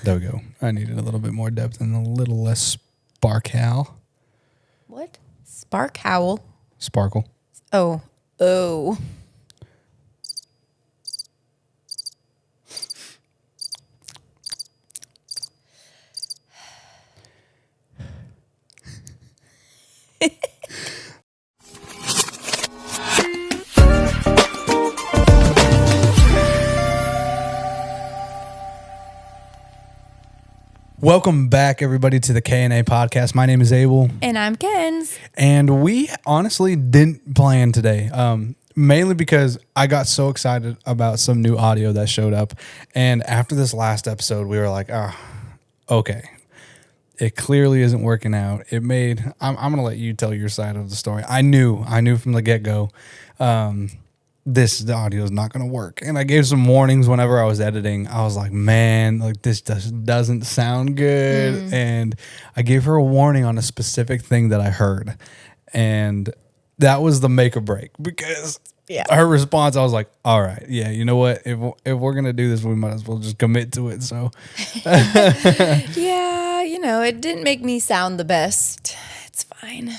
There we go. I needed a little bit more depth and a little less sparkle. What? Spark howl? Sparkle. Oh. Welcome back, everybody, to the K&A podcast. My name is Abel. And I'm Kenz. And we honestly didn't plan today, mainly because I got so excited about some new audio that showed up. And after this last episode, we were like, okay, it clearly isn't working out. I'm going to let you tell your side of the story. I knew from the get-go, the audio is not going to work. And I gave some warnings whenever I was editing. I was like, man, like this just doesn't sound good. And I gave her a warning on a specific thing that I heard. And that was the make or break, because her response, I was like, all right, yeah, you know what? If we're going to do this, we might as well just commit to it. So Yeah, it didn't make me sound the best. It's fine.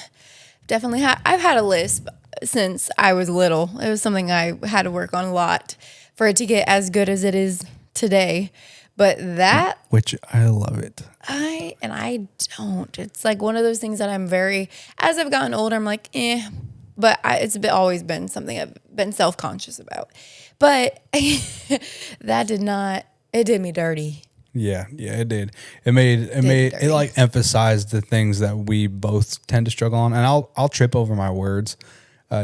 Definitely, I've had a lisp since I was little. It was something I had to work on a lot for it to get as good as it is today. But that, which I love it. I don't. It's like one of those things that I'm as I've gotten older, I'm like, but always been something I've been self-conscious about. But that it did me dirty. Yeah, it did. It like emphasized the things that we both tend to struggle on. And I'll trip over my words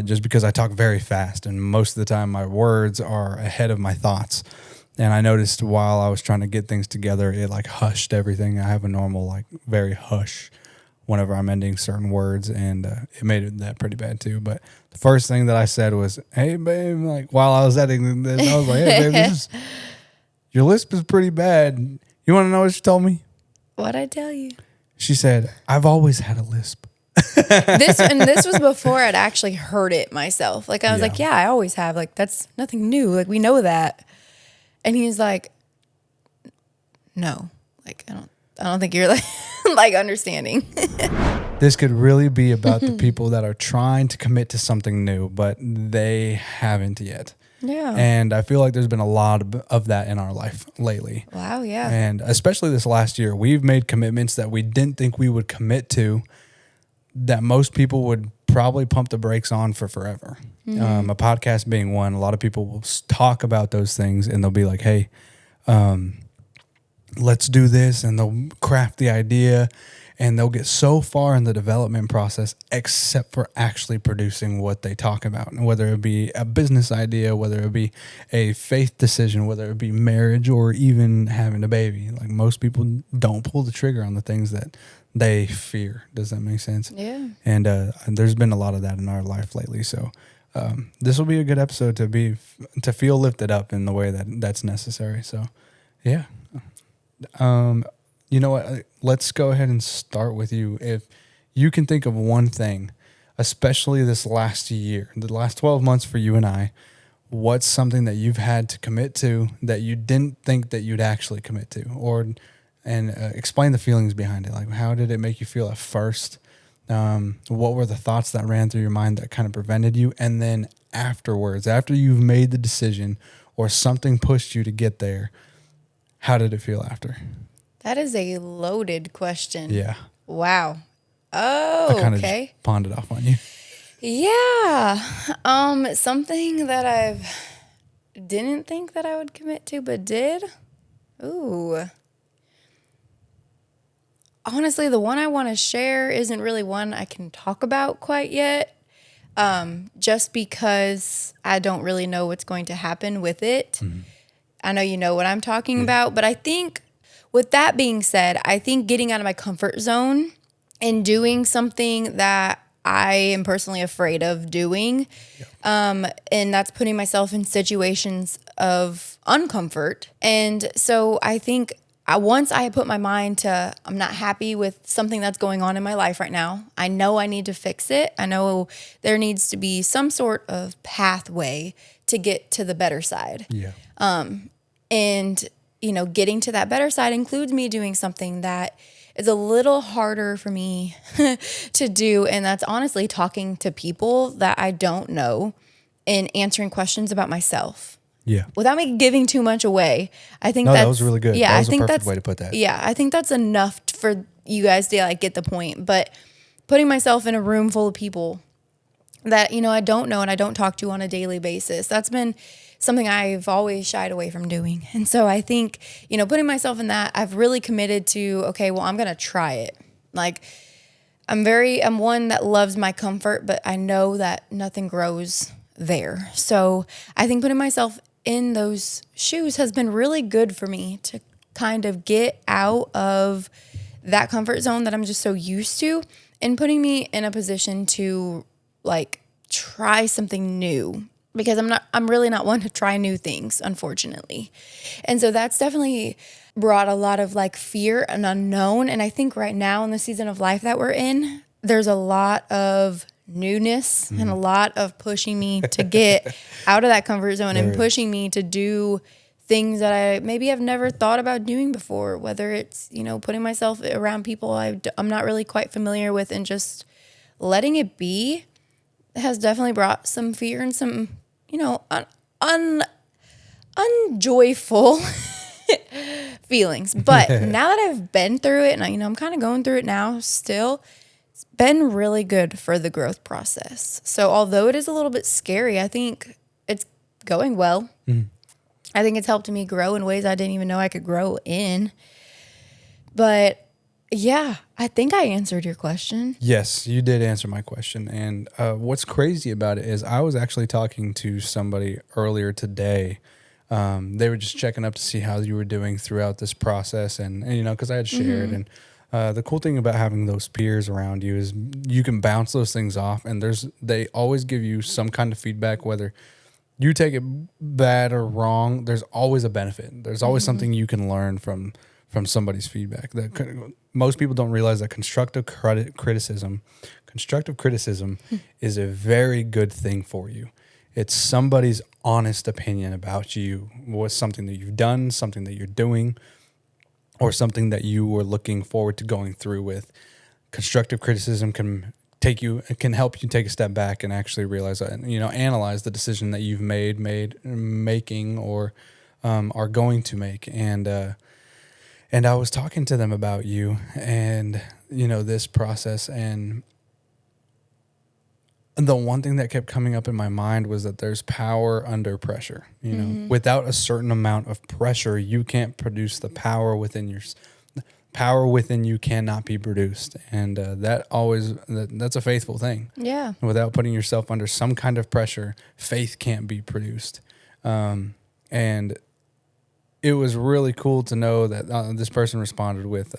just because I talk very fast, and most of the time my words are ahead of my thoughts. And I noticed while I was trying to get things together, it like hushed everything. I have a normal like very hush whenever I'm ending certain words, and it made that pretty bad too. But the first thing that I said was, "Hey babe," like while I was editing this, I was like, "Hey babe, your lisp is pretty bad. You want to know what she told me?" What'd I tell you? She said, "I've always had a lisp." This was before I'd actually heard it myself. Like I was like, yeah, I always have. Like that's nothing new. Like we know that. And he's like, no, like I don't think you're like like understanding. This could really be about the people that are trying to commit to something new, but they haven't yet. Yeah. And I feel like there's been a lot of that in our life lately. Wow, yeah. And especially this last year, we've made commitments that we didn't think we would commit to, that most people would probably pump the brakes on for forever. A podcast being one. A lot of people will talk about those things and they'll be like, hey, let's do this. And they'll craft the idea and they'll get so far in the development process, except for actually producing what they talk about. And whether it be a business idea, whether it be a faith decision, whether it be marriage or even having a baby. Like most people don't pull the trigger on the things that they fear. Does that make sense? Yeah. And there's been a lot of that in our life lately. So this will be a good episode to feel lifted up in the way that's necessary. So, yeah. You know what? Let's go ahead and start with you. If you can think of one thing, especially this last year, the last 12 months for you and I, what's something that you've had to commit to that you didn't think that you'd actually commit to, and explain the feelings behind it. Like, how did it make you feel at first? What were the thoughts that ran through your mind that kind of prevented you? And then afterwards, after you've made the decision or something pushed you to get there, how did it feel after? That is a loaded question. Yeah. Wow. Oh, I kind of okay. just pawned it off on you. Yeah. Something that I've didn't think that I would commit to, but did. Ooh. Honestly, the one I want to share isn't really one I can talk about quite yet. Just because I don't really know what's going to happen with it. Mm-hmm. I know you know what I'm talking about, but I think with that being said, I think getting out of my comfort zone and doing something that I am personally afraid of doing, and that's putting myself in situations of uncomfort. And so I think once I put my mind to, I'm not happy with something that's going on in my life right now. I know I need to fix it. I know there needs to be some sort of pathway to get to the better side. Yeah. And getting to that better side includes me doing something that is a little harder for me to do. And that's honestly talking to people that I don't know and answering questions about myself. Yeah. Without me giving too much away. I think that was really good. Yeah, that was I think a perfect that's way to put that. Yeah, I think that's enough for you guys to like get the point. But putting myself in a room full of people that, I don't know and I don't talk to on a daily basis, that's been something I've always shied away from doing. And so I think, putting myself in that, I've really committed to, okay, well, I'm going to try it. Like, I'm one that loves my comfort, but I know that nothing grows there. So I think putting myself in those shoes has been really good for me to kind of get out of that comfort zone that I'm just so used to, and putting me in a position to like try something new, because I'm really not one to try new things, unfortunately. And so that's definitely brought a lot of like fear and unknown. And I think right now in the season of life that we're in, there's a lot of newness and a lot of pushing me to get out of that comfort zone and pushing me to do things that I maybe have never thought about doing before, whether it's, putting myself around people I'm not really quite familiar with, and just letting it be has definitely brought some fear and some, unjoyful feelings. But now that I've been through it, and I'm kind of going through it now still, it's been really good for the growth process. So although it is a little bit scary, I think it's going well. I think it's helped me grow in ways I didn't even know I could grow in. But yeah, I think I answered your question. Yes, you did answer my question. And what's crazy about it is I was actually talking to somebody earlier today. They were just checking up to see how you were doing throughout this process. And because I had shared. And the cool thing about having those peers around you is you can bounce those things off. And they always give you some kind of feedback, whether you take it bad or wrong. There's always a benefit. There's always something you can learn from somebody's feedback. That most people don't realize that constructive criticism is a very good thing for you. It's somebody's honest opinion about you, what's something that you've done, something that you're doing, or something that you were looking forward to going through with. Constructive criticism can help you take a step back and actually realize that, analyze the decision that you've making, or are going to make. And I was talking to them about you and, this process. And the one thing that kept coming up in my mind was that there's power under pressure. Without a certain amount of pressure, you can't produce the power within power within you cannot be produced. And that's a faithful thing. Yeah. Without putting yourself under some kind of pressure, faith can't be produced. And it was really cool to know that this person responded with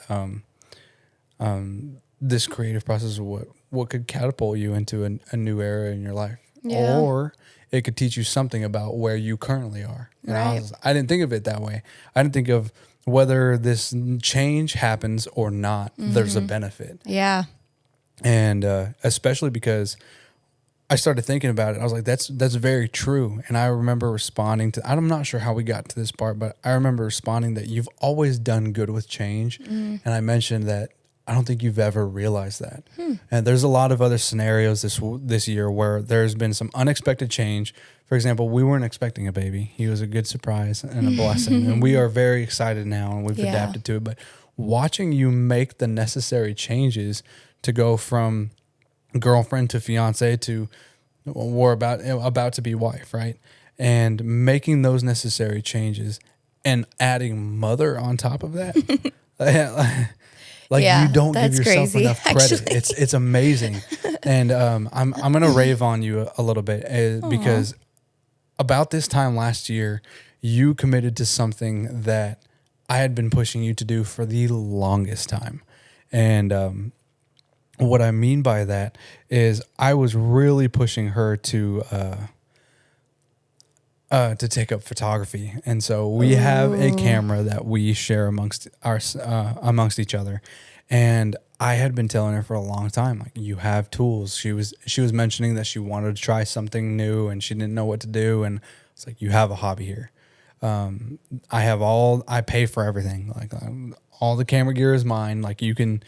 this creative process of what could catapult you into a new era in your life. Yeah. Or it could teach you something about where you currently are. And Right. I didn't think of it that way. I didn't think of whether this change happens or not, there's a benefit. Yeah. And especially because I started thinking about it. I was like, that's very true. And I remember responding I'm not sure how we got to this part, but I remember responding that you've always done good with change. And I mentioned that I don't think you've ever realized that. And there's a lot of other scenarios this year where there's been some unexpected change. For example, we weren't expecting a baby. He was a good surprise and a blessing. And we are very excited now, and we've adapted to it. But watching you make the necessary changes to go from girlfriend to fiance to we're about to be wife, right? And making those necessary changes and adding mother on top of that. You don't give yourself crazy, enough credit. actually. It's amazing. And I'm gonna rave on you a little bit because about this time last year, you committed to something that I had been pushing you to do for the longest time. And what I mean by that is I was really pushing her to take up photography. And so we have a camera that we share amongst each other. And I had been telling her for a long time, like, you have tools. She was mentioning that she wanted to try something new and she didn't know what to do. And it's like, you have a hobby here. I pay for everything. Like all the camera gear is mine. Like you can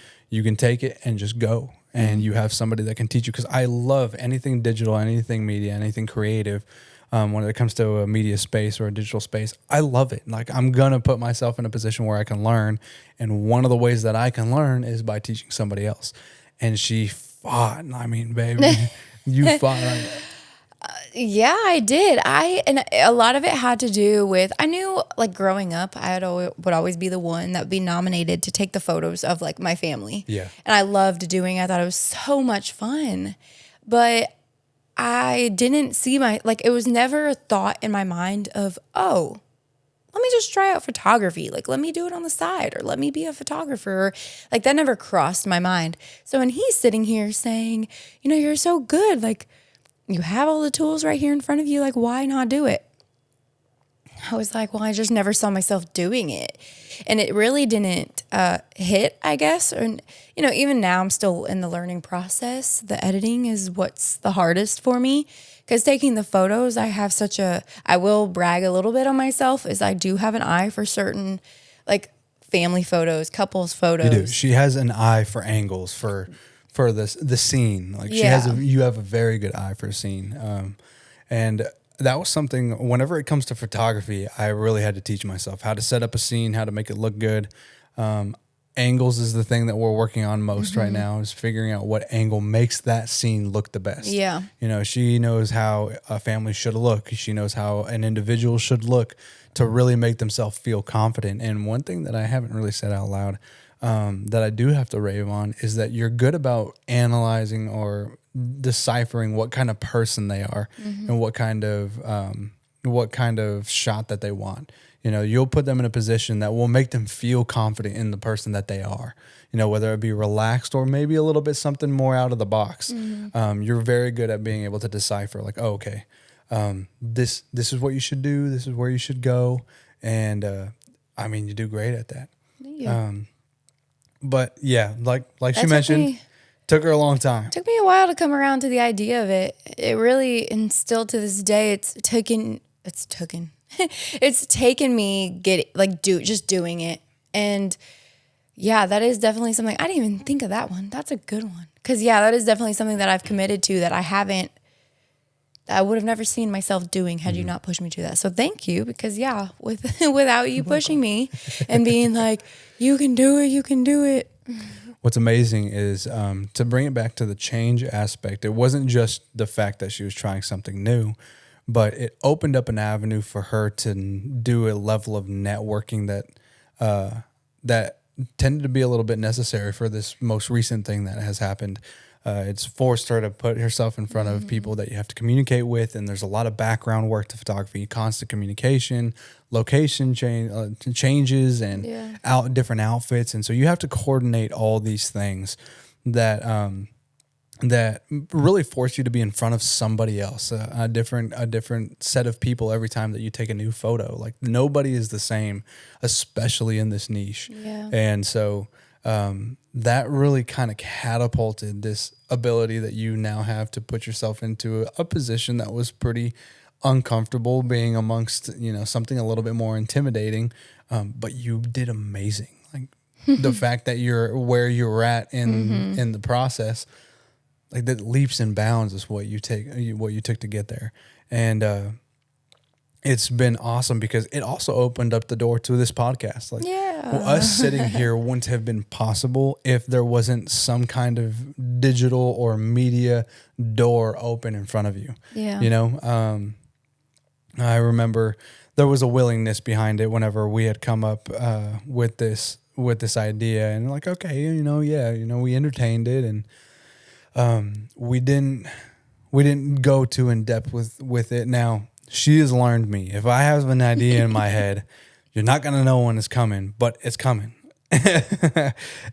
take it and just go, and you have somebody that can teach you. Cause I love anything digital, anything media, anything creative. When it comes to a media space or a digital space, I love it. Like I'm going to put myself in a position where I can learn. And one of the ways that I can learn is by teaching somebody else. And she fought. I mean, baby, you fought. Yeah, I did. And a lot of it had to do with, I knew like growing up, would always be the one that would be nominated to take the photos of like my family. Yeah. And I loved doing it. I thought it was so much fun. But I didn't see it was never a thought in my mind of, oh, let me just try out photography. Like, let me do it on the side, or let me be a photographer. Like, that never crossed my mind. So when he's sitting here saying, you're so good, like, you have all the tools right here in front of you, like, why not do it? I was like, well, I just never saw myself doing it. And it really didn't hit, I guess. And, even now I'm still in the learning process. The editing is what's the hardest for me. Because taking the photos, I will brag a little bit on myself, is I do have an eye for certain, like, family photos, couples photos. You do. She has an eye for angles, for the scene. Like you have a very good eye for a scene. And that was something, whenever it comes to photography, I really had to teach myself how to set up a scene, how to make it look good. Angles is the thing that we're working on most right now, is figuring out what angle makes that scene look the best. Yeah. She knows how a family should look. She knows how an individual should look to really make themselves feel confident. And one thing that I haven't really said out loud, that I do have to rave on, is that you're good about analyzing or deciphering what kind of person they are and what kind of shot that they want. You'll put them in a position that will make them feel confident in the person that they are, whether it be relaxed or maybe a little bit something more out of the box. You're very good at being able to decipher, like, oh, okay, this is what you should do. This is where you should go. And, you do great at that. Yeah. But yeah, like she mentioned, took her a long time. Took me a while to come around to the idea of it. It really, and still to this day, it's taken me just doing it. And yeah, that is definitely something. I didn't even think of that one. That's a good one. Cause yeah, that is definitely something that I've committed to that I would have never seen myself doing had you not pushed me to that. So thank you, because yeah, without you pushing me and being like, you can do it. What's amazing is to bring it back to the change aspect. It wasn't just the fact that she was trying something new, but it opened up an avenue for her to do a level of networking that tended to be a little bit necessary for this most recent thing that has happened. It's forced her to put herself in front of people that you have to communicate with, and there's a lot of background work to photography, constant communication, location changes, and different outfits, and so you have to coordinate all these things that really force you to be in front of somebody else, a different set of people every time that you take a new photo. Like, nobody is the same, especially in this niche, and so. That really kind of catapulted this ability that you now have to put yourself into a position that was pretty uncomfortable, being amongst, something a little bit more intimidating. But you did amazing. Like the fact that you're where you're at in the process, like that leaps and bounds is what you took to get there. And, it's been awesome because it also opened up the door to this podcast. Like, us sitting here wouldn't have been possible if there wasn't some kind of digital or media door open in front of you. Yeah. I remember there was a willingness behind it whenever we had come up with this idea, and like, okay, we entertained it, and we didn't go too in depth with it. Now, she has learned me. If I have an idea in my head, you're not going to know when it's coming, but it's coming.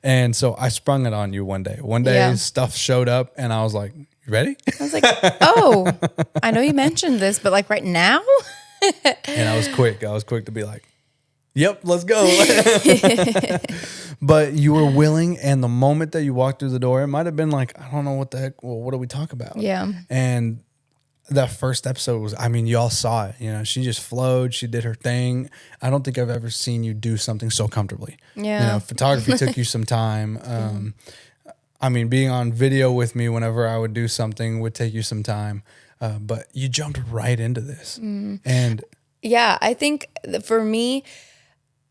And so I sprung it on you one day. One day, stuff showed up, and I was like, you ready? I was like, oh, I know you mentioned this, but like right now? And I was quick. to be like, yep, let's go. But you were willing, and the moment that you walked through the door, it might have been like, I don't know what the heck, well, what do we talk about? Yeah. And that first episode was, I mean, y'all saw it, you know, she just flowed, she did her thing. I don't think I've ever seen you do something so comfortably. Yeah. You know, photography took you some time. I mean, being on video with me whenever I would do something would take you some time. But you jumped right into this. And Yeah, I think for me,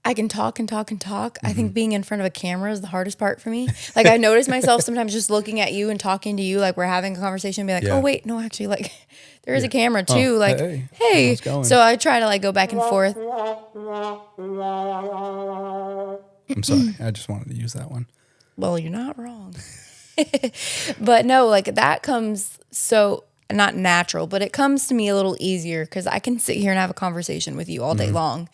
I can talk and talk and talk. I think being in front of a camera is the hardest part for me. Like I notice myself sometimes just looking at you and talking to you, like we're having a conversation and be like, Yeah. oh wait, no, actually like there is a camera too. Oh, like, hey, hey. how's it going? So I try to like go back and forth. I'm sorry. I just wanted to use that one. Well, you're not wrong. But no, like that comes so not natural, but it comes to me a little easier because I can sit here and have a conversation with you all day long.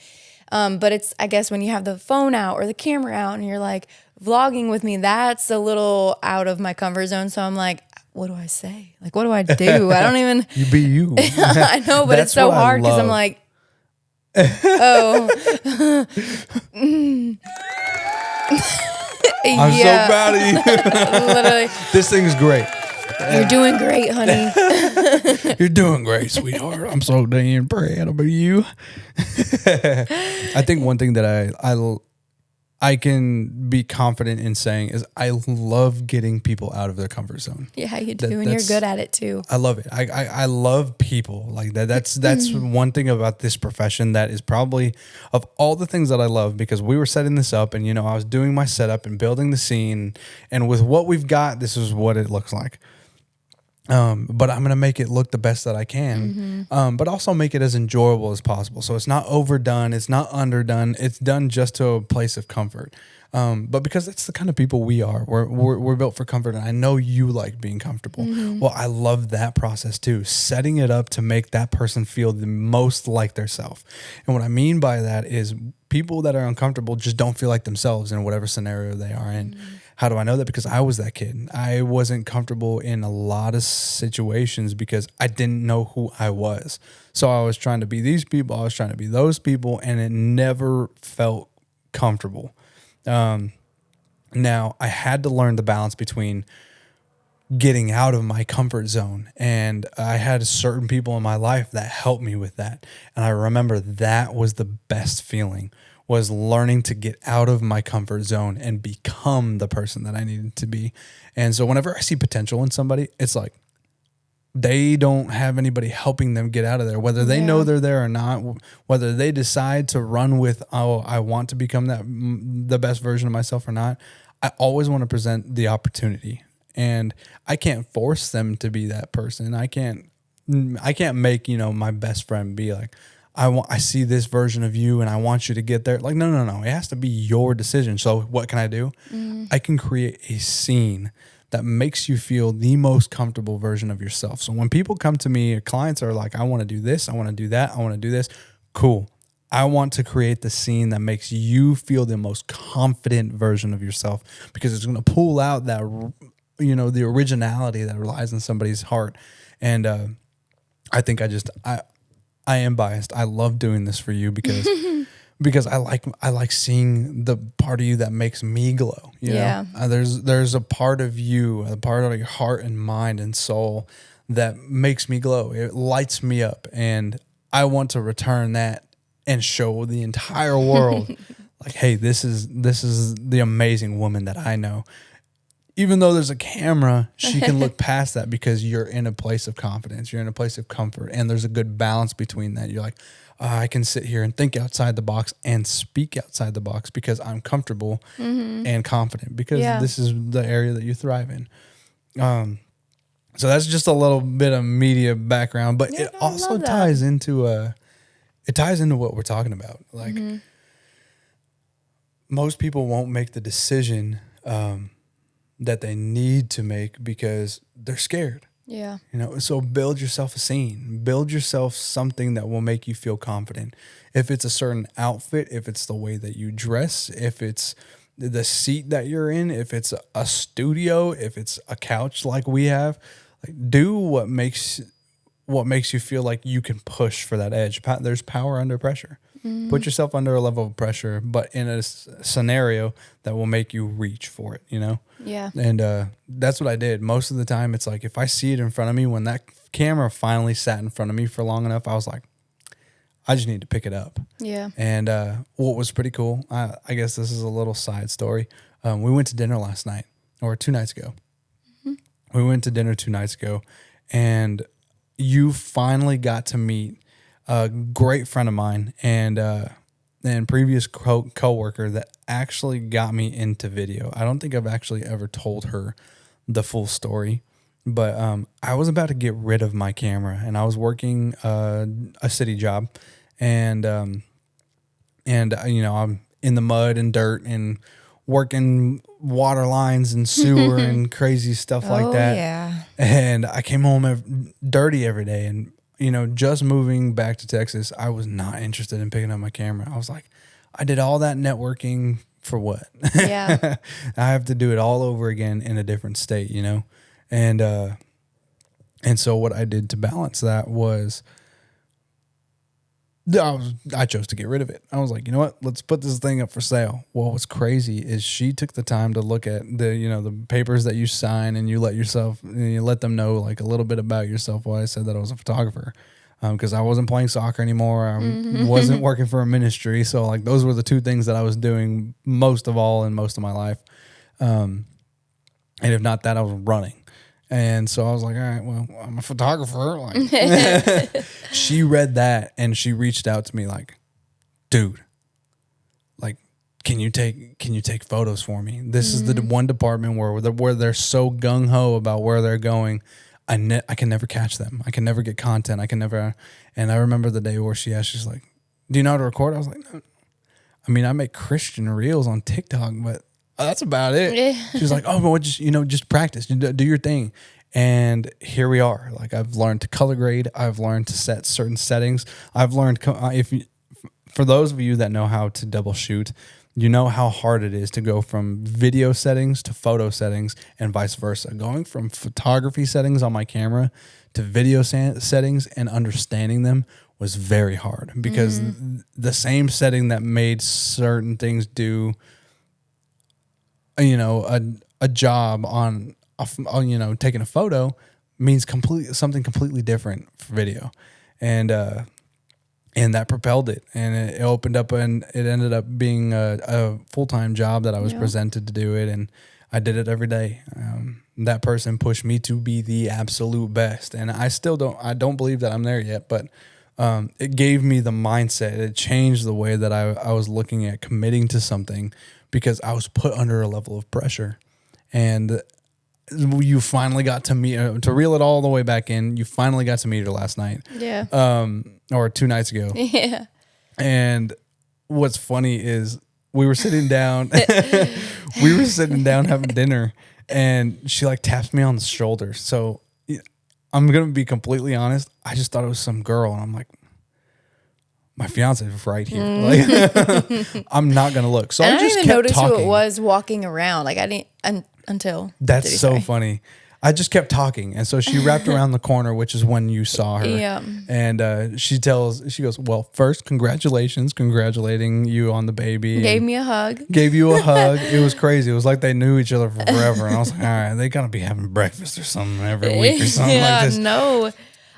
But it's, I guess, when you have the phone out or the camera out and you're like vlogging with me, that's a little out of my comfort zone. So I'm like, what do I say? Like, what do I do? I don't even. You be you. I know, but it's so what I hard because I'm love. like, oh. I'm so proud of you. Literally, This thing's great. you're doing great, honey. You're doing great, sweetheart. I'm so damn proud of you. I think one thing that I can be confident in saying is I love getting people out of their comfort zone. Yeah, you do, and you're good at it too. I love it. I love people like that. That's one thing about this profession that is probably of all the things that I love, because we were setting this up and, you know, I was doing my setup and building the scene, and with what we've got, this is what it looks like. But I'm going to make it look the best that I can, but also make it as enjoyable as possible. So it's not overdone. It's not underdone. It's done just to a place of comfort. But because that's the kind of people we are, we're built for comfort. And I know you like being comfortable. Well, I love that process too. Setting it up to make that person feel the most like themselves. And what I mean by that is people that are uncomfortable just don't feel like themselves in whatever scenario they are in. How do I know that? Because I was that kid. I wasn't comfortable in a lot of situations because I didn't know who I was. So I was trying to be these people, I was trying to be those people, and it never felt comfortable. Now I had to learn the balance between getting out of my comfort zone, and I had certain people in my life that helped me with that. And I remember that was the best feeling, was learning to get out of my comfort zone and become the person that I needed to be. And so whenever I see potential in somebody, it's like they don't have anybody helping them get out of there, whether they know they're there or not, whether they decide to run with, oh, I want to become the best version of myself or not. I always want to present the opportunity, and I can't force them to be that person. I can't make, you know, my best friend be like, I see this version of you and I want you to get there. Like, no. It has to be your decision. So what can I do? I can create a scene that makes you feel the most comfortable version of yourself. So when people come to me, clients are like, I want to do this, I want to do that, I want to do this. Cool. I want to create the scene that makes you feel the most confident version of yourself, because it's going to pull out that, you know, the originality that relies in somebody's heart. And I think I am biased. I love doing this for you because because I like seeing the part of you that makes me glow. You know? There's a part of you, a part of your heart and mind and soul that makes me glow. It lights me up, and I want to return that and show the entire world, like, hey, this is the amazing woman that I know. Even though there's a camera, she can look past that because you're in a place of confidence. You're in a place of comfort, and there's a good balance between that. You're like, I can sit here and think outside the box and speak outside the box because I'm comfortable and confident, because this is the area that you thrive in. So that's just a little bit of media background, but it also ties into what we're talking about. Like, most people won't make the decision that they need to make because they're scared. Yeah. You know, so build yourself a scene, build yourself something that will make you feel confident. If it's a certain outfit, if it's the way that you dress, if it's the seat that you're in, if it's a studio, if it's a couch like we have, like, do what makes you feel like you can push for that edge. There's power under pressure. Put yourself under a level of pressure, but in a scenario that will make you reach for it, you know? Yeah. And that's what I did. Most of the time, it's like, if I see it in front of me, when that camera finally sat in front of me for long enough, I was like, I just need to pick it up. Yeah. And what was pretty cool, I guess this is a little side story. We went to dinner last night, or 2 nights ago. Mm-hmm. We went to dinner 2 nights ago, and you finally got to meet a great friend of mine and previous coworker that actually got me into video. I don't think I've actually ever told her the full story, but I was about to get rid of my camera, and I was working a city job, and you know, I'm in the mud and dirt and working water lines and sewer and crazy stuff like that. Yeah. And I came home dirty every day, and you know, just moving back to Texas, I was not interested in picking up my camera. I was like, I did all that networking for what? Yeah. I have to do it all over again in a different state, you know? And so what I did to balance that was I chose to get rid of it. I was like, you know what? Let's put this thing up for sale. Well, what's crazy is she took the time to look at the papers that you sign, and you let them know like a little bit about yourself. While I said that I was a photographer, because I wasn't playing soccer anymore. I wasn't working for a ministry. So like those were the 2 things that I was doing most of all in most of my life. And if not that, I was running. And so I was like, all right, well, I'm a photographer. Like, she read that and she reached out to me like, dude, like, can you take photos for me? This is the one department where they're so gung ho about where they're going. I can never catch them. I can never get content. And I remember the day where she asked, she's like, do you know how to record? I was like, no. I mean, I make Christian reels on TikTok, but that's about it. She's like, oh, but just practice, do your thing. And here we are. Like, I've learned to color grade. I've learned to set certain settings. I've learned for those of you that know how to double shoot, you know how hard it is to go from video settings to photo settings and vice versa. Going from photography settings on my camera to video settings and understanding them was very hard, because the same setting that made certain things do, you know, a job on taking a photo means something completely different for video. And that propelled it, and it opened up, and it ended up being a full-time job that I was presented to do it. And I did it every day. That person pushed me to be the absolute best. And I don't believe that I'm there yet, but it gave me the mindset. It changed the way that I was looking at committing to something, because I was put under a level of pressure. And you finally got to meet, to reel it all the way back in, you finally got to meet her last night. Yeah. Or 2 nights ago. Yeah. And what's funny is we were sitting down, having dinner, and she like taps me on the shoulder. So I'm going to be completely honest. I just thought it was some girl, and I'm like, my fiance is right here. Like, I'm not going to look. So and I just didn't even kept notice talking. who it was walking around. Like, I didn't until. That's so funny. I just kept talking. And so she wrapped around the corner, which is when you saw her. Yeah. And she goes, well, first, congratulating you on the baby. Gave me a hug. Gave you a hug. It was crazy. It was like they knew each other for forever. And I was like, all right, they got to be having breakfast or something every week or something like this. No.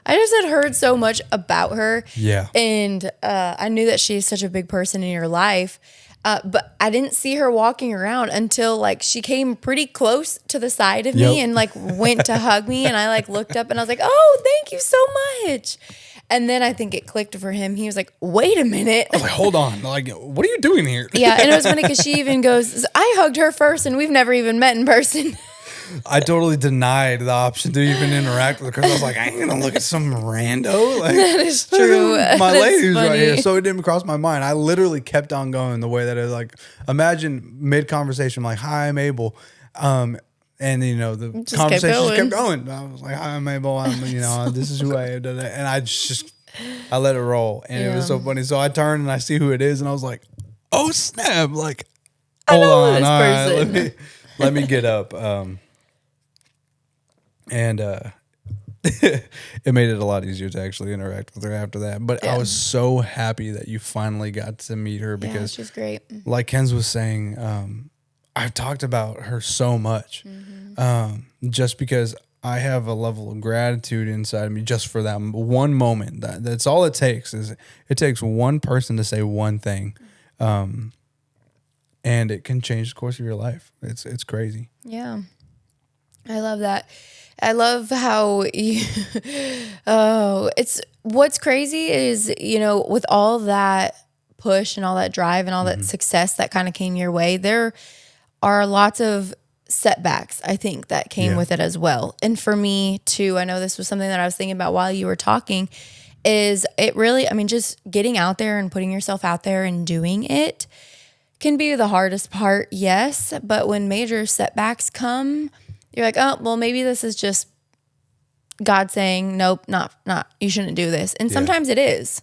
I just had heard so much about her. Yeah. And I knew that she's such a big person in your life. But I didn't see her walking around until like she came pretty close to the side of me and like went to hug me. And I like looked up and I was like, oh, thank you so much. And then I think it clicked for him. He was like, wait a minute. I was like, hold on. Like, what are you doing here? Yeah. And it was funny because she even goes, I hugged her first and we've never even met in person. I totally denied the option to even interact with her, because I was like, I ain't gonna look at some rando. Like, That is true. My That's lady's funny. right here, so it didn't cross my mind. I literally kept on going the way that it, like, imagine mid conversation, like, hi, I'm Abel, and the Just conversation kept just kept going. I was like, hi, I'm Abel. This is who I am, and I let it roll, and it was so funny. So I turned and I see who it is, and I was like, oh snap! Like, hold on, this all right, person. let me get up. And it made it a lot easier to actually interact with her after that. But I was so happy that you finally got to meet her, because she's great. like Kenz was saying, I've talked about her so much, just because I have a level of gratitude inside of me just for that one moment. That's all it takes. Is it takes one person to say one thing, and it can change the course of your life. It's crazy. Yeah. I love that. I love how you, oh, it's what's crazy is, with all that push and all that drive and all that success that kind of came your way, there are lots of setbacks, I think, that came with it as well. And for me too, I know this was something that I was thinking about while you were talking, is it really, just getting out there and putting yourself out there and doing it can be the hardest part, yes. But when major setbacks come, you're like, oh, well, maybe this is just God saying, nope, not, you shouldn't do this. And sometimes it is.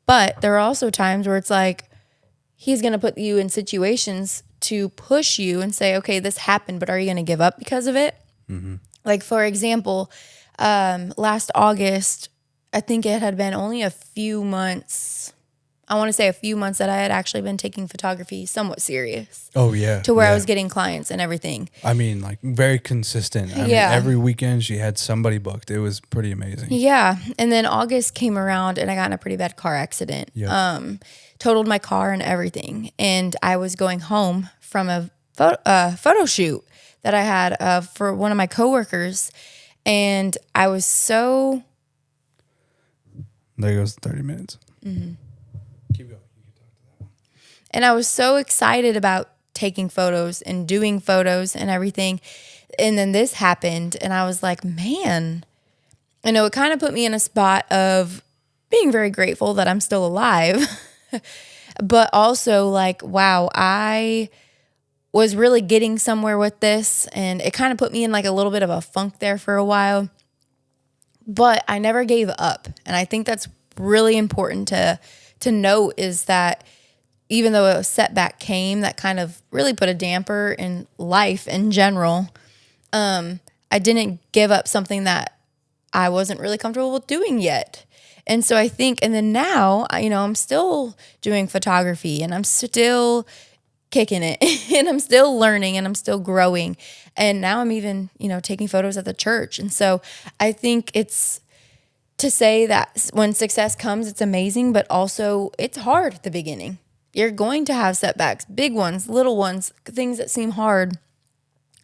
But there are also times where it's like, he's going to put you in situations to push you and say, okay, this happened, but are you going to give up because of it? Mm-hmm. Like, for example, last August, I think it had been only a few months. I want to say a few months that I had actually been taking photography somewhat serious. Oh, yeah. To where I was getting clients and everything. Like very consistent. I mean, every weekend she had somebody booked. It was pretty amazing. Yeah. And then August came around and I got in a pretty bad car accident. Yep. Totaled my car and everything. And I was going home from a photo shoot that I had for one of my coworkers. And I was so... There goes 30 minutes. Mm-hmm. Keep going. You can talk to that one. And I was so excited about taking photos and doing photos and everything. And then this happened and I was like, man, it kind of put me in a spot of being very grateful that I'm still alive, but also like, wow, I was really getting somewhere with this. And it kind of put me in like a little bit of a funk there for a while, but I never gave up. And I think that's really important to note, is that even though a setback came that kind of really put a damper in life in general, I didn't give up something that I wasn't really comfortable with doing yet. And so I think, and then now, I'm still doing photography and I'm still kicking it and I'm still learning and I'm still growing. And now I'm even, taking photos at the church. And so I think it's to say that when success comes, it's amazing, but also it's hard at the beginning. You're going to have setbacks, big ones, little ones, things that seem hard,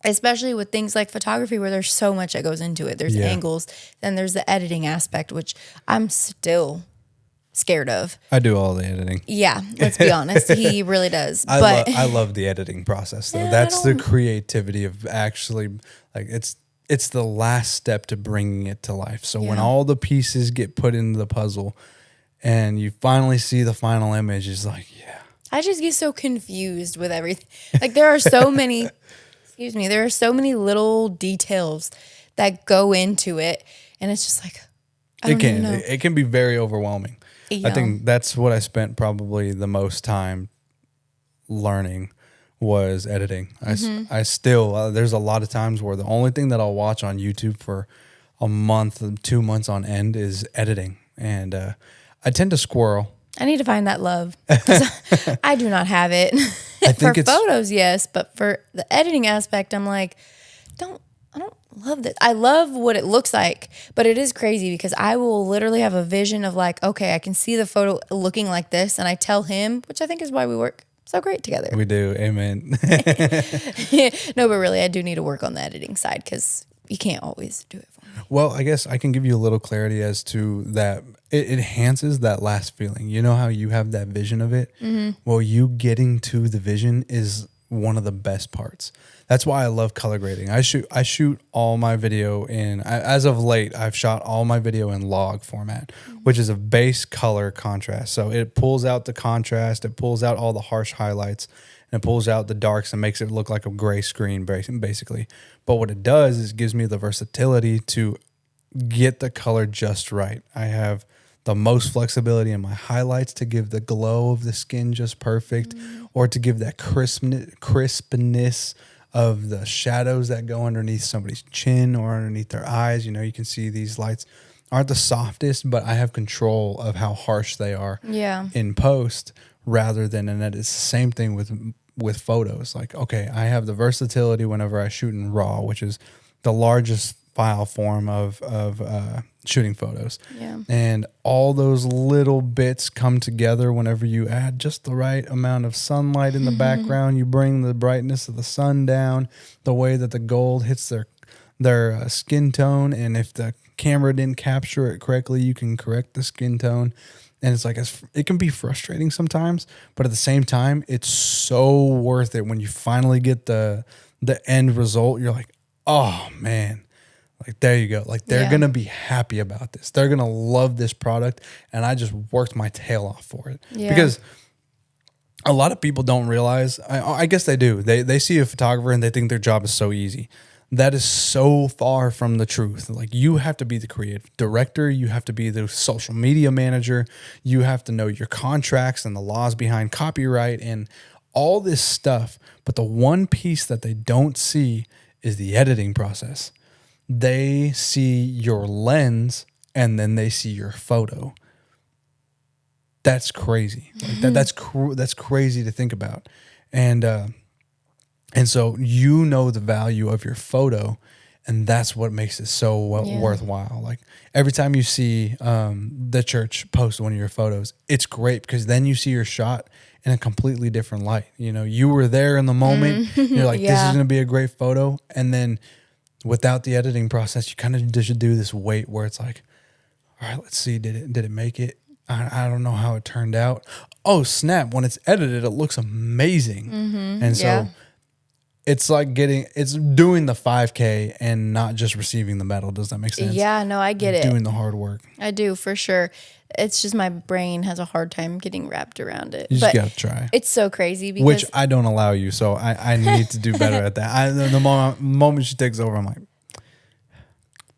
especially with things like photography where there's so much that goes into it. There's angles, then there's the editing aspect, which I'm still scared of. I do all the editing. Yeah, let's be honest. He really does. I love the editing process, though. Yeah, that's the creativity of actually, like, it's the last step to bringing it to life. So when all the pieces get put into the puzzle and you finally see the final image, it's like, I just get so confused with everything. Like, there are so many, there are so many little details that go into it. And it's just like, it can be very overwhelming. Yeah. I think that's what I spent probably the most time learning was editing. I still, there's a lot of times where the only thing that I'll watch on YouTube for a month, 2 months on end is editing. And I tend to squirrel. I need to find that love. I do not have it. I think for photos, yes, but for the editing aspect, I'm like, I don't love this. I love what it looks like, but it is crazy because I will literally have a vision of like, okay, I can see the photo looking like this, and I tell him, which I think is why we work so great together. We do. Amen. No, but really, I do need to work on the editing side because you can't always do it for me. Well, I guess I can give you a little clarity as to that. It enhances that last feeling. You know how you have that vision of it? Mm-hmm. Well, you getting to the vision is one of the best parts. That's why I love color grading. I shoot all my video as of late, I've shot all my video in log format, which is a base color contrast. So it pulls out the contrast, it pulls out all the harsh highlights, and it pulls out the darks and makes it look like a gray screen, basically. But what it does is it gives me the versatility to get the color just right. I have the most flexibility in my highlights to give the glow of the skin just perfect, or to give that crispness of the shadows that go underneath somebody's chin or underneath their eyes. You can see these lights aren't the softest, but I have control of how harsh they are in post rather than in edit. It's the same thing with photos. Like, okay, I have the versatility whenever I shoot in RAW, which is the largest file form of shooting photos. Yeah. And all those little bits come together whenever you add just the right amount of sunlight in the background. You bring the brightness of the sun down, the way that the gold hits their skin tone, and if the camera didn't capture it correctly, you can correct the skin tone. And it's like it can be frustrating sometimes, but at the same time, it's so worth it when you finally get the end result. You're like, oh man, like there you go. Like they're gonna be happy about this. They're gonna love this product, and I just worked my tail off for it. Because a lot of people don't realize. I guess they do. They see a photographer and they think their job is so easy. That is so far from the truth. Like you have to be the creative director. You have to be the social media manager. You have to know your contracts and the laws behind copyright and all this stuff. But the one piece that they don't see is the editing process. They see your lens and then they see your photo. That's crazy. Like that's crazy to think about. And so you know the value of your photo, and that's what makes it so worthwhile. Like every time you see the church post one of your photos, it's great because then you see your shot in a completely different light. You know, you were there in the moment. You're like, this is going to be a great photo. And then without the editing process, you kind of just do this wait where it's like, all right, let's see, did it make it? I don't know how it turned out. Oh, snap. When it's edited, it looks amazing. And so it's like it's doing the 5K and not just receiving the medal. Does that make sense? Yeah, no, I get it. Doing the hard work. I do, for sure. It's just my brain has a hard time getting wrapped around it. You just got to try. It's so crazy because... Which I don't allow you, so I need to do better at that. The moment she takes over, I'm like...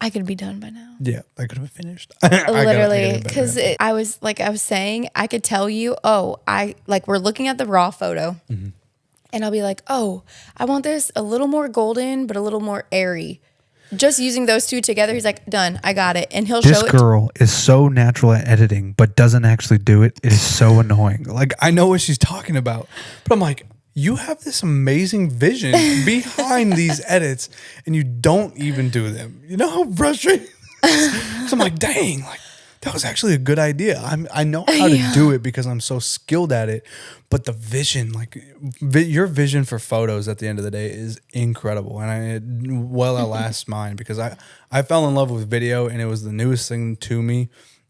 I could be done by now. Yeah, I could have been finished. Literally, because I was saying, I could tell you, we're looking at the raw photo, and I'll be like, oh, I want this a little more golden, but a little more airy. Just using those two together, he's like, done, I got it. And he'll show it. This girl is so natural at editing, but doesn't actually do it. It is so annoying. Like, I know what she's talking about, but I'm like, you have this amazing vision behind these edits and you don't even do them. You know how frustrating? So I'm like, dang, like that was actually a good idea. I know how to do it because I'm so skilled at it, but the vision, like your vision for photos at the end of the day is incredible. And it outlasts mine because I fell in love with video and it was the newest thing to me.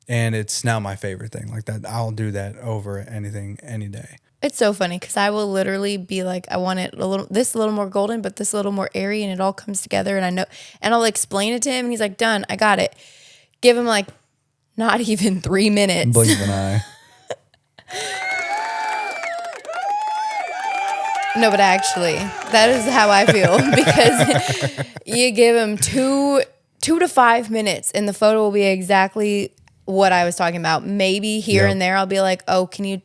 And it's now my favorite thing. Like that, I'll do that over anything, any day. It's so funny because I will literally be like, I want it a little more golden, but this a little more airy, and it all comes together. And I know, and I'll explain it to him, and he's like, done, I got it. Give him like not even 3 minutes. Blink of an eye. No, but actually, that is how I feel because you give him 2 to 5 minutes, and the photo will be exactly what I was talking about. Maybe here and there, I'll be like, oh, can you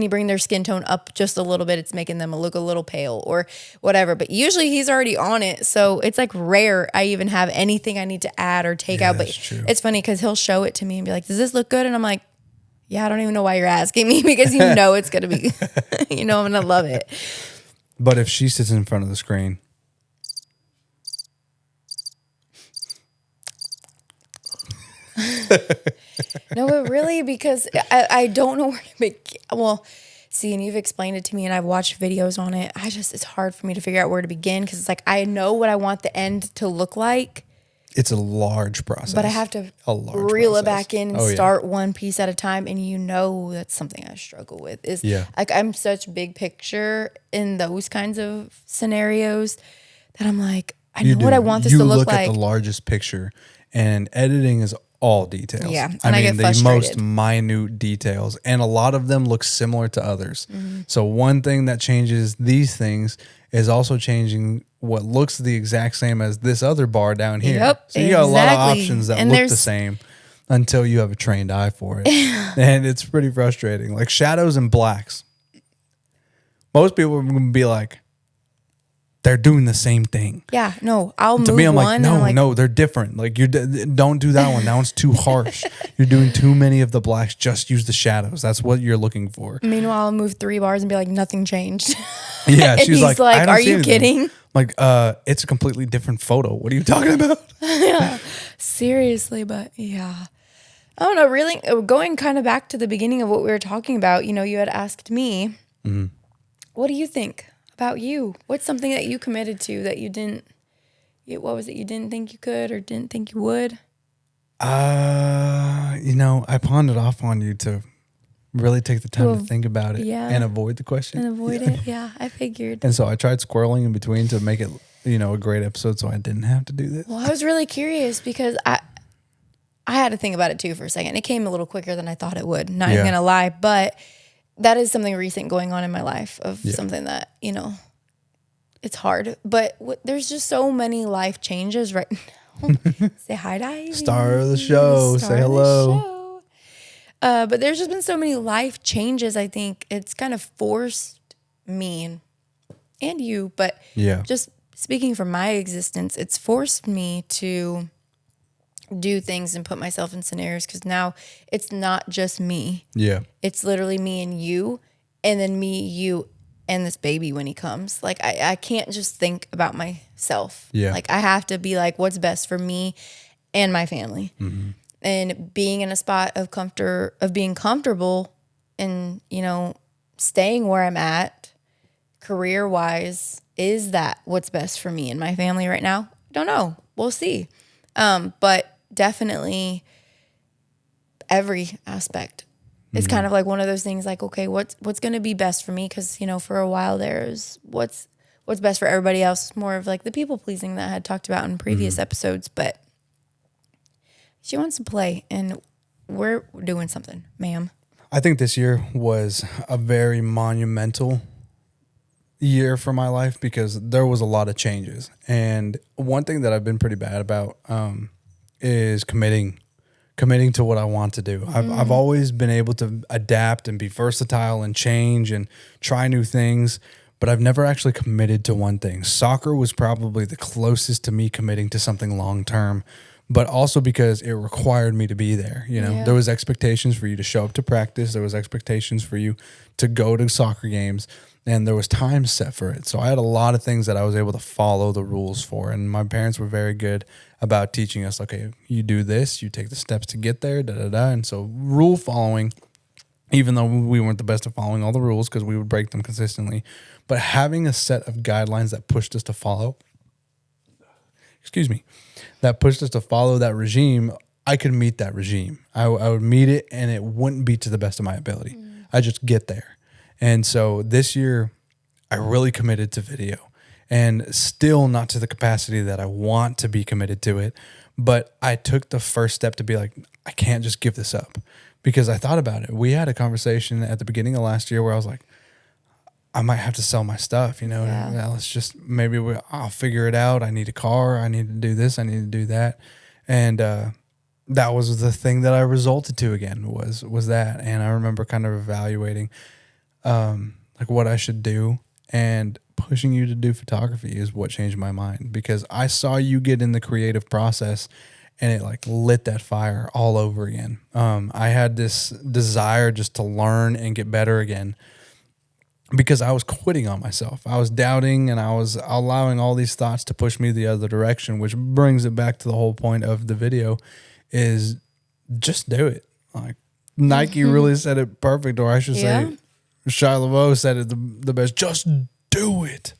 bring their skin tone up just a little bit? It's making them look a little pale or whatever. But usually he's already on it. So it's like rare I even have anything I need to add or take out. But it's funny because he'll show it to me and be like, does this look good? And I'm like, yeah, I don't even know why you're asking me because you know it's going to be, I'm going to love it. But if she sits in front of the screen. No, but really, because I don't know where to begin. Well, see, and you've explained it to me and I've watched videos on it. It's hard for me to figure out where to begin because it's like I know what I want the end to look like. It's a large process. But I have to reel it back in and start one piece at a time. And that's something I struggle with. Like I'm such big picture in those kinds of scenarios that I'm like, I know what I want this to look like. You look at the largest picture and editing is all details. Yeah, I mean, get the frustrated. most minute details. And a lot of them look similar to others. So one thing that changes these things is also changing what looks the exact same as this other bar down here. Yep, so you got a lot of options that look the same until you have a trained eye for it. And it's pretty frustrating. Like shadows and blacks. Most people are going to be like, they're doing the same thing. Yeah, no, I'll move To me, I'm one. like, and no, I'm like, no, they're different. Like, don't do that one. That one's too harsh. You're doing too many of the blacks. Just use the shadows. That's what you're looking for. Meanwhile, I'll move 3 bars and be like, nothing changed. Yeah, And she's he's like, like, I don't are see you anything. kidding? Like, it's a completely different photo. What are you talking about? Seriously, but yeah. I don't know, really, going kind of back to the beginning of what we were talking about, you know, you had asked me, what do you think about you? What's something that you committed to that you didn't, what was it you didn't think you could or didn't think you would? You know, I pawned it off on you to really take the time to think about it yeah. and avoid the question. And avoid it? Yeah, I figured. And so I tried squirreling in between to make it, you know, a great episode so I didn't have to do this. Well, I was really curious because I had to think about it too for a second. It came a little quicker than I thought it would. Not even gonna lie, but that is something recent going on in my life of something that, you know, it's hard. But there's just so many life changes right now. Say hi to Ivy. Star of the show. Star Say of the hello. show. But there's just been so many life changes. I think it's kind of forced me and you, but just speaking from my existence, it's forced me to do things and put myself in scenarios because now it's not just me. Yeah. It's literally me and you, and then me, you, and this baby when he comes. Like I can't just think about myself. Yeah. Like I have to be like, what's best for me and my family. Mm-hmm. And being in a spot of being comfortable and, you know, staying where I'm at career wise, is that what's best for me and my family right now? I don't know. We'll see. But definitely every aspect. It's kind of like one of those things like, okay, what's going to be best for me? Because, you know, for a while there's what's best for everybody else. More of like the people pleasing that I had talked about in previous episodes. But she wants to play and we're doing something, ma'am. I think this year was a very monumental year for my life because there was a lot of changes. And one thing that I've been pretty bad about is committing to what I want to do. I've always been able to adapt and be versatile and change and try new things, but I've never actually committed to one thing. Soccer was probably the closest to me committing to something long term, but also because it required me to be there. You know, there was expectations for you to show up to practice. There was expectations for you to go to soccer games, and there was time set for it. So I had a lot of things that I was able to follow the rules for. And my parents were very good about teaching us, okay, you do this, you take the steps to get there, And so rule following, even though we weren't the best at following all the rules because we would break them consistently, but having a set of guidelines that pushed us to follow, that pushed us to follow that regime, I could meet that regime. I would meet it and it wouldn't be to the best of my ability. I just get there. And so this year I really committed to video and still not to the capacity that I want to be committed to it. But I took the first step to be like, I can't just give this up because I thought about it. We had a conversation at the beginning of last year where I was like, I might have to sell my stuff, you know, let's just, I'll figure it out. I need a car. I need to do this. I need to do that. And, that was the thing that I resulted to again was that. And I remember kind of evaluating, like what I should do, and pushing you to do photography is what changed my mind because I saw you get in the creative process and it like lit that fire all over again. I had this desire just to learn and get better again, because I was quitting on myself. I was doubting and I was allowing all these thoughts to push me the other direction, which brings it back to the whole point of the video is just do it. Like Nike really said it perfect, or I should say Shia LaBeouf said it the best, just do it.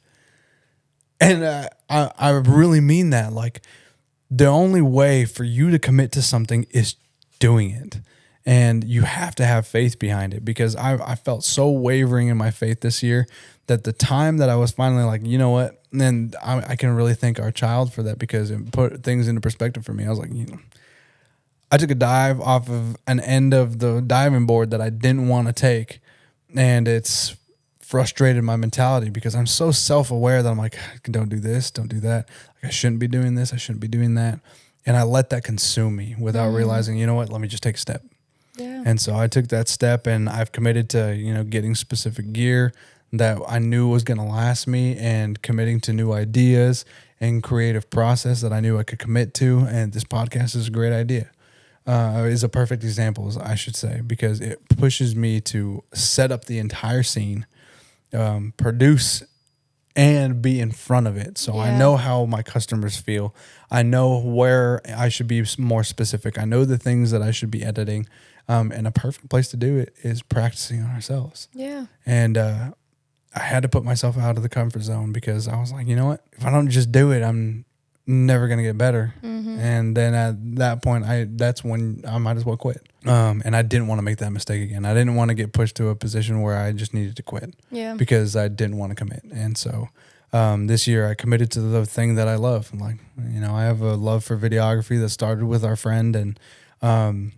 And I really mean that. Like the only way for you to commit to something is doing it. And you have to have faith behind it because I felt so wavering in my faith this year that the time that I was finally like, you know what, and I can really thank our child for that because it put things into perspective for me. I was like, you know, I took a dive off of an end of the diving board that I didn't want to take, and it's frustrated my mentality because I'm so self-aware that I'm like, don't do this, don't do that. Like I shouldn't be doing this, I shouldn't be doing that. And I let that consume me without realizing, you know what, let me just take a step. Yeah. And so I took that step and I've committed to, you know, getting specific gear that I knew was going to last me, and committing to new ideas and creative process that I knew I could commit to. And this podcast is a great idea. Is a perfect example, I should say, because it pushes me to set up the entire scene, produce, and be in front of it. So I know how my customers feel. I know where I should be more specific. I know the things that I should be editing. And a perfect place to do it is practicing on ourselves. Yeah. And I had to put myself out of the comfort zone, because I was like, you know what? If I don't just do it, I'm never going to get better. And then at that point, that's when I might as well quit. And I didn't want to make that mistake again. I didn't want to get pushed to a position where I just needed to quit. Yeah. Because I didn't want to commit. And so this year I committed to the thing that I love. Like, I have a love for videography that started with our friend. And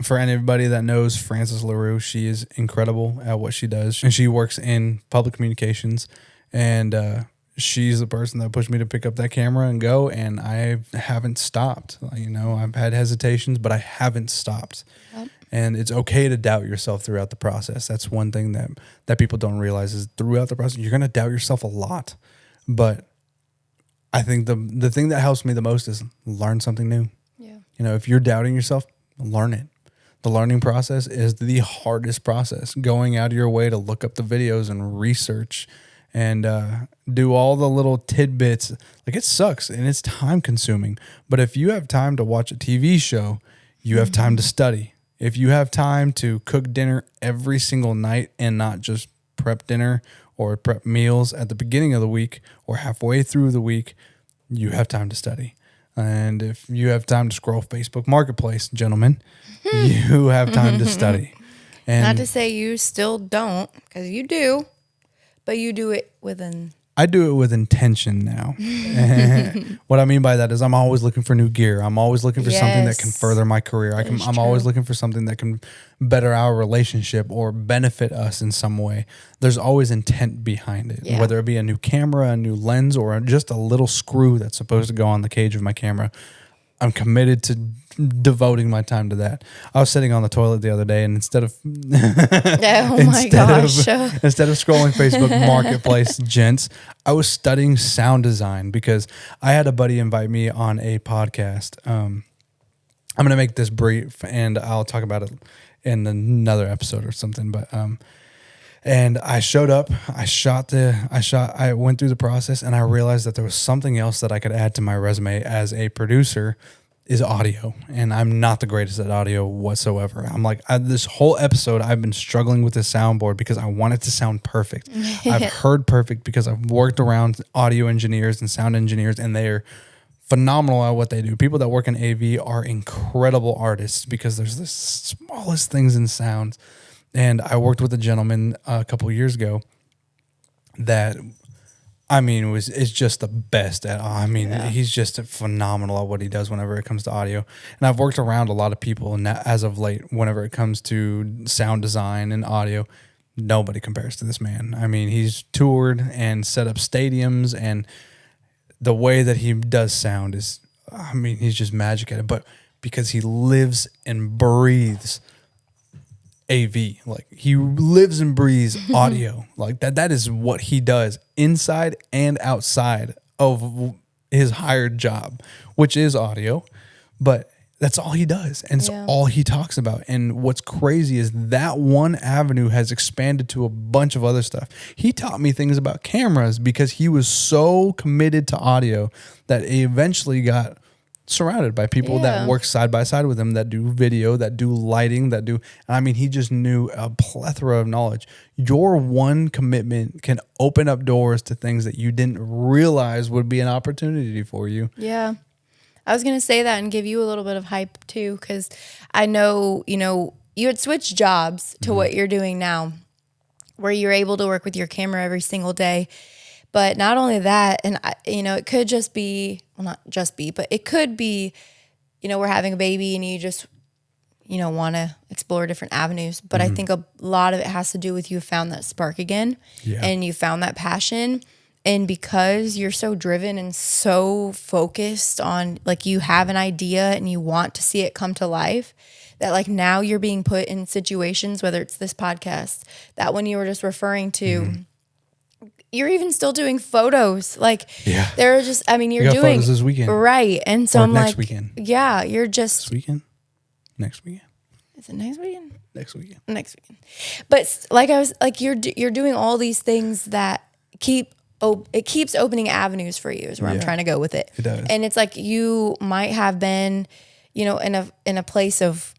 for anybody that knows Frances LaRue, she is incredible at what she does. And she works in public communications. And she's the person that pushed me to pick up that camera and go. And I haven't stopped. I've had hesitations, but I haven't stopped. Yep. And it's okay to doubt yourself throughout the process. That's one thing that people don't realize, is throughout the process, you're going to doubt yourself a lot. But I think the thing that helps me the most is learn something new. Yeah. If you're doubting yourself, learn it. The learning process is the hardest process. Going out of your way to look up the videos and research and do all the little tidbits. Like, it sucks and it's time consuming. But if you have time to watch a TV show, you have time to study. If you have time to cook dinner every single night and not just prep dinner or prep meals at the beginning of the week or halfway through the week, you have time to study. And if you have time to scroll Facebook Marketplace, gentlemen, you have time to study. And not to say you still don't, because you do, but you do it I do it with intention now. What I mean by that is I'm always looking for new gear. I'm always looking for something that can further my career. I'm always looking for something that can better our relationship or benefit us in some way. There's always intent behind it, whether it be a new camera, a new lens, or just a little screw that's supposed to go on the cage of my camera. I'm committed to devoting my time to that. I was sitting on the toilet the other day, and instead of instead of scrolling Facebook Marketplace, gents, I was studying sound design, because I had a buddy invite me on a podcast. I'm going to make this brief, and I'll talk about it in another episode or something. But and I showed up, I went through the process, and I realized that there was something else that I could add to my resume as a producer, is audio. And I'm not the greatest at audio whatsoever. I'm like, this whole episode, I've been struggling with this soundboard because I want it to sound perfect. I've heard perfect because I've worked around audio engineers and sound engineers, and they're phenomenal at what they do. People that work in AV are incredible artists, because there's the smallest things in sounds. And I worked with a gentleman a couple of years ago that, is just the best at. He's just phenomenal at what he does whenever it comes to audio. And I've worked around a lot of people, and as of late, whenever it comes to sound design and audio, nobody compares to this man. He's toured and set up stadiums, and the way that he does sound is, he's just magic at it. But because he lives and breathes AV, like he lives and breathes audio, like that is what he does inside and outside of his hired job, which is audio. But that's all he does, and it's all he talks about. And what's crazy is that one avenue has expanded to a bunch of other stuff. He taught me things about cameras because he was so committed to audio that he eventually got surrounded by people that work side by side with him, that do video, that do lighting, he just knew a plethora of knowledge. Your one commitment can open up doors to things that you didn't realize would be an opportunity for you. Yeah. I was going to say that and give you a little bit of hype too, because I know, you had switched jobs to what you're doing now, where you're able to work with your camera every single day. But not only that, and it could just be, well, not just be, but it could be, we're having a baby and you just, want to explore different avenues. But I think a lot of it has to do with you found that spark again, and you found that passion. And because you're so driven and so focused on, like, you have an idea and you want to see it come to life, that like now you're being put in situations, whether it's this podcast, that one you were just referring to, you're even still doing photos. Like, Yeah. they're just, I mean, We you're got doing photos this weekend. right. And so Or I'm next like, weekend. yeah, you're just, This weekend? Next weekend? is it next weekend? Next weekend. Next weekend. But like I was like, you're doing all these things that it keeps opening avenues for you is where I'm Yeah. trying to go with it. It does. And it's like, you might have been, you know, in a place of,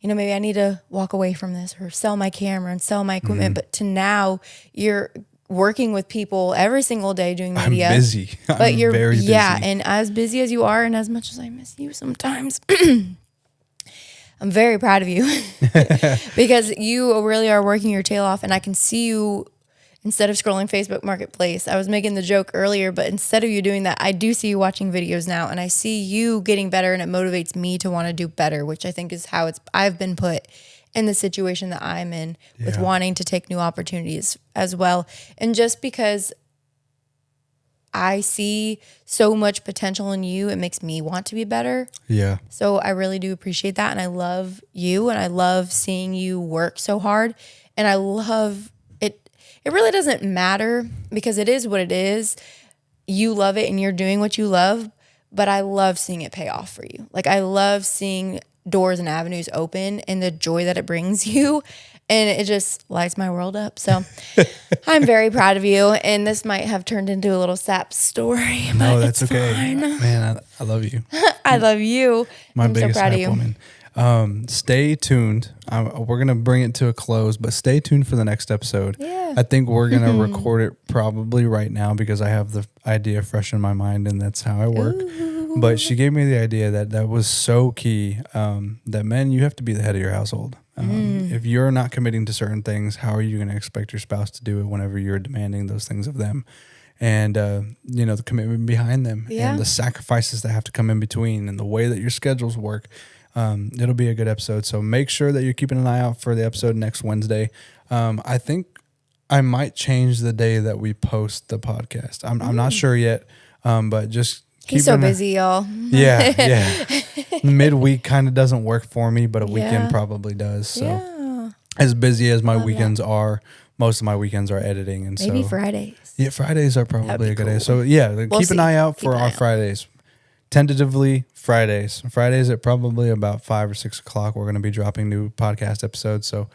you know, maybe I need to walk away from this or sell my camera and sell my equipment. But to now you're working with people every single day doing media. I'm busy. But you're very busy. yeah, and as busy as you are, and as much as I miss you sometimes, I'm very proud of you because you really are working your tail off, and I can see you. Instead of scrolling Facebook Marketplace, I was making the joke earlier, but instead of you doing that, I do see you watching videos now, and I see you getting better, and it motivates me to want to do better, which I think is how I've been put in the situation that I'm in with Yeah. wanting to take new opportunities as well. And just because I see so much potential in you, it makes me want to be better. Yeah. So I really do appreciate that. And I love you, and I love seeing you work so hard. And I love it. It really doesn't matter because it is what it is. You love it and you're doing what you love, but I love seeing it pay off for you. Like, I love seeing doors and avenues open and the joy that it brings you. And it just lights my world up. So I'm very proud of you. And this might have turned into a little sap story. No, but that's it's okay. fine. Man, I love you. I love you. My I'm so biggest proud of hype you. woman. Stay tuned. We're gonna bring it to a close, but stay tuned for the next episode. Yeah. I think we're gonna record it probably right now because I have the idea fresh in my mind, and that's how I work. But she gave me the idea that was so key. That men, you have to be the head of your household. If you're not committing to certain things, how are you going to expect your spouse to do it whenever you're demanding those things of them? And, you know, the commitment behind them Yeah. and the sacrifices that have to come in between and the way that your schedules work. It'll be a good episode. So make sure that you're keeping an eye out for the episode next Wednesday. I think I might change the day that we post the podcast. I'm not sure yet, but just He's so busy, y'all. Yeah. Midweek kind of doesn't work for me, but a weekend Yeah. probably does. So Yeah. as busy as my Love that. weekends are, most of my weekends are editing, and Maybe so Fridays. yeah, Fridays are probably be a good day. cool. So yeah, We'll keep an see. eye out Keep for an eye our out. Fridays. Tentatively Fridays. Fridays at probably about 5 or 6 o'clock. We're going to be dropping new podcast episodes. So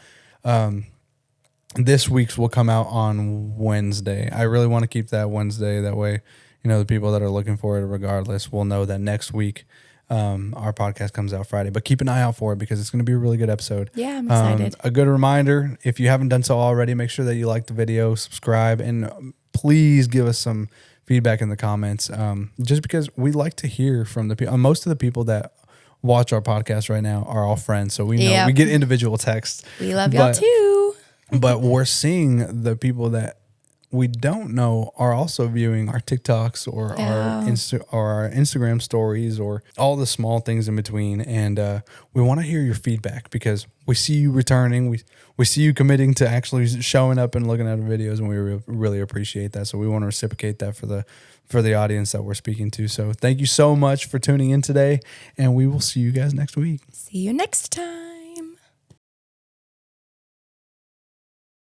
this week's will come out on Wednesday. I really want to keep that Wednesday. That way, you know, the people that are looking for it regardless will know that next week our podcast comes out Friday. But keep an eye out for it because it's going to be a really good episode. Yeah, I'm excited. A good reminder, if you haven't done so already, make sure that you like the video, subscribe, and please give us some feedback in the comments. Just because we like to hear from the people. Most of the people that watch our podcast right now are all friends. So we know Yep. we get individual texts. We love y'all but- too. But we're seeing the people that we don't know are also viewing our TikToks or Yeah. our Instagram stories or all the small things in between. And we want to hear your feedback because we see you returning. We see you committing to actually showing up and looking at our videos, and we really appreciate that. So we want to reciprocate that for the audience that we're speaking to. So thank you so much for tuning in today, and we will see you guys next week. See you next time.